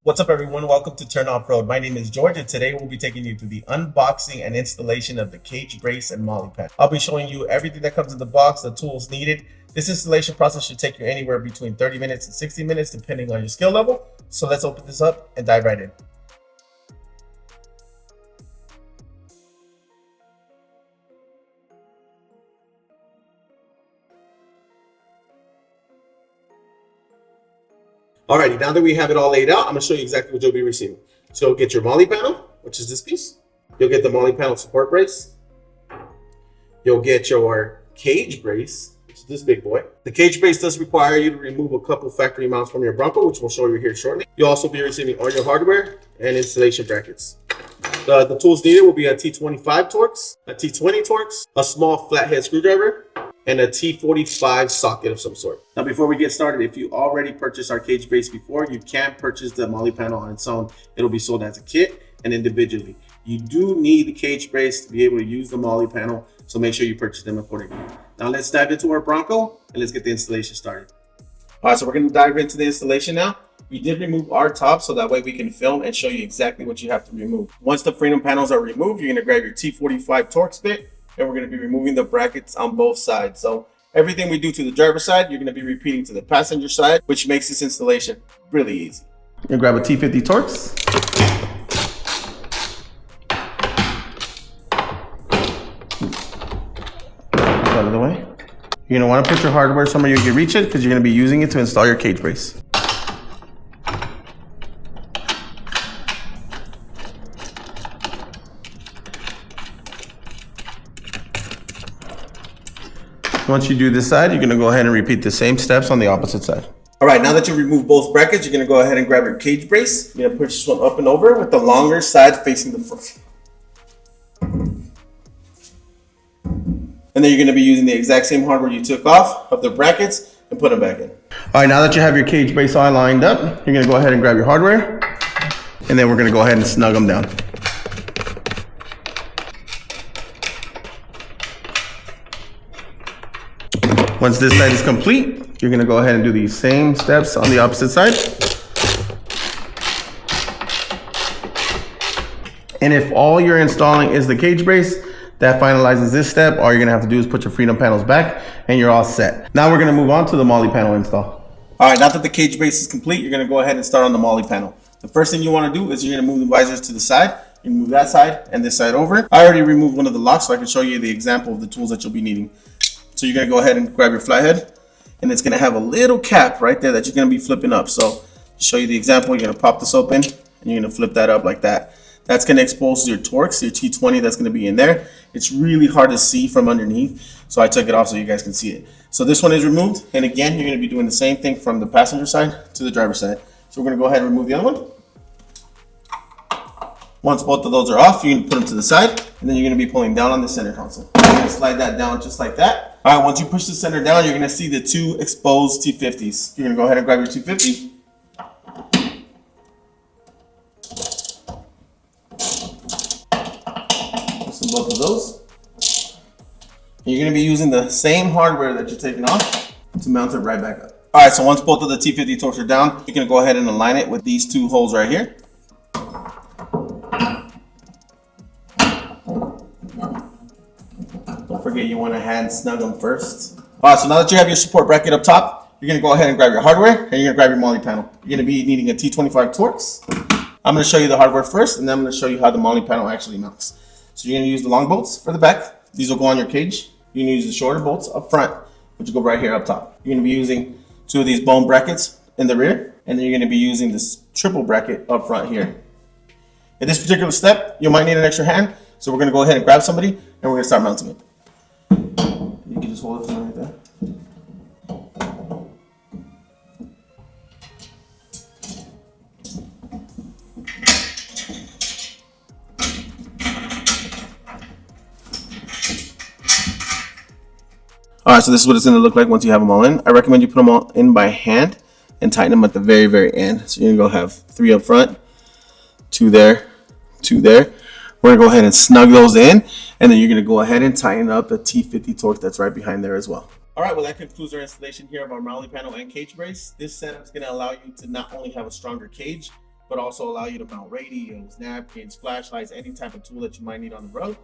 What's up, everyone? Welcome to Turn Off Road. My name is George, and today we'll be taking you through the unboxing and installation of the cage brace and MOLLE pen. I'll be showing you everything that comes in the box, the tools needed. This installation process should take you anywhere between 30 minutes and 60 minutes, depending on your skill level. So let's open this up and dive right in. Alrighty, now that we have it all laid out, I'm going to show you exactly what you'll be receiving. So you'll get your MOLLE panel, which is this piece. You'll get the MOLLE panel support brace. You'll get your cage brace, which is this big boy. The cage brace does require you to remove a couple factory mounts from your Bronco, which we'll show you here shortly. You'll also be receiving all your hardware and installation brackets. The tools needed will be a T25 Torx, a T20 Torx, a small flathead screwdriver, and a T45 socket of some sort. Now, before we get started, if you already purchased our cage brace before, you can purchase the MOLLE panel on its own. It'll be sold as a kit and individually. You do need the cage brace to be able to use the MOLLE panel, so make sure you purchase them accordingly. Now let's dive into our Bronco and let's get the installation started. All right, so we're gonna dive into the installation now. We did remove our top so that way we can film and show you exactly what you have to remove. Once the freedom panels are removed, you're gonna grab your T45 Torx bit, and we're going to be removing the brackets on both sides. So everything we do to the driver's side, you're going to be repeating to the passenger side, which makes this installation really easy. You're going to grab a T50 Torx. Out of the way. You're going to want to put your hardware somewhere you can reach it because you're going to be using it to install your cage brace. Once you do this side, you're gonna go ahead and repeat the same steps on the opposite side. All right, now that you remove both brackets, you're gonna go ahead and grab your cage brace. You're gonna push this one up and over with the longer side facing the front. And then you're gonna be using the exact same hardware you took off of the brackets and put them back in. All right, now that you have your cage brace all lined up, you're gonna go ahead and grab your hardware, and then we're gonna go ahead and snug them down. Once this side is complete, you're gonna go ahead and do these same steps on the opposite side. And if all you're installing is the cage brace, that finalizes this step. All you're gonna have to do is put your freedom panels back and you're all set. Now we're gonna move on to the MOLLE panel install. All right, now that the cage brace is complete, you're gonna go ahead and start on the MOLLE panel. The first thing you wanna do is you're gonna move the visors to the side. You move that side and this side over. I already removed one of the locks so I can show you the example of the tools that you'll be needing. So you're gonna go ahead and grab your flathead, and it's gonna have a little cap right there that you're gonna be flipping up. So to show you the example, you're gonna pop this open and you're gonna flip that up like that. That's gonna expose your Torx, your T20 that's gonna be in there. It's really hard to see from underneath, so I took it off so you guys can see it. So this one is removed, and again, you're gonna be doing the same thing from the passenger side to the driver's side. So we're gonna go ahead and remove the other one. Once both of those are off, you're gonna put them to the side, and then you're gonna be pulling down on the center console. You're gonna slide that down just like that. All right, once you push the center down, you're gonna see the two exposed T50s. You're gonna go ahead and grab your 250. Loosen both of those. And you're gonna be using the same hardware that you're taking off to mount it right back up. All right, so once both of the T50 Torx are down, you're gonna go ahead and align it with these two holes right here. Don't forget you want to hand snug them first. All right, so now that you have your support bracket up top, you're going to go ahead and grab your hardware and you're going to grab your MOLLE panel. You're going to be needing a T25 Torx. I'm going to show you the hardware first, and then I'm going to show you how the MOLLE panel actually mounts. So you're going to use the long bolts for the back. These will go on your cage. You're going to use the shorter bolts up front, which will go right here up top. You're going to be using two of these bone brackets in the rear, and then you're going to be using this triple bracket up front here. In this particular step, you might need an extra hand, so we're going to go ahead and grab somebody, and we're going to start mounting it. You can just hold it like that. All right, so this is what it's going to look like once you have them all in. I recommend you put them all in by hand and tighten them at the very, very end. So you're going to go have 3 up front, 2 there, 2 there. We're going to go ahead and snug those in, and then you're going to go ahead and tighten up the T50 Torx that's right behind there as well. All right, well, that concludes our installation here of our MOLLE panel and cage brace. This setup is going to allow you to not only have a stronger cage, but also allow you to mount radios, napkins, flashlights, any type of tool that you might need on the road.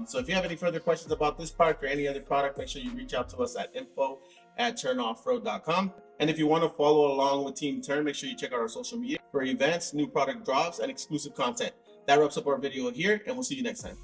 So if you have any further questions about this product or any other product, make sure you reach out to us at info@turnoffroad.com. And if you want to follow along with Team Turn, make sure you check out our social media for events, new product drops, and exclusive content. That wraps up our video here, and we'll see you next time.